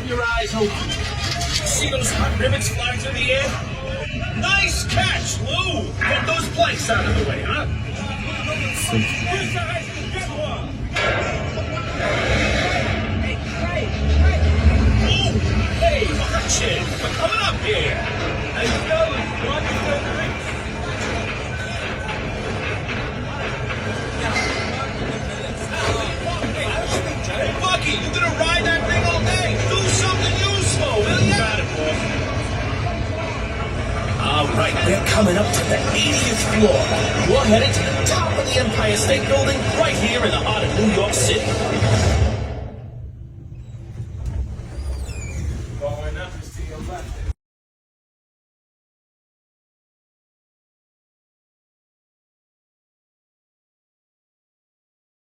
your eyes open. See those hot rivets flying through the air? Nice catch, Lou! Get those planks out of the way, huh? Oh, hey, watch it! We're coming up here! Hey, fellas, watch it. Hey, Bucky, you gonna ride that thing all day? Do something useful, will you? Got it, boss. All right, we're coming up to the 80th floor. We're headed to the top of the Empire State Building right here in the heart of New York City.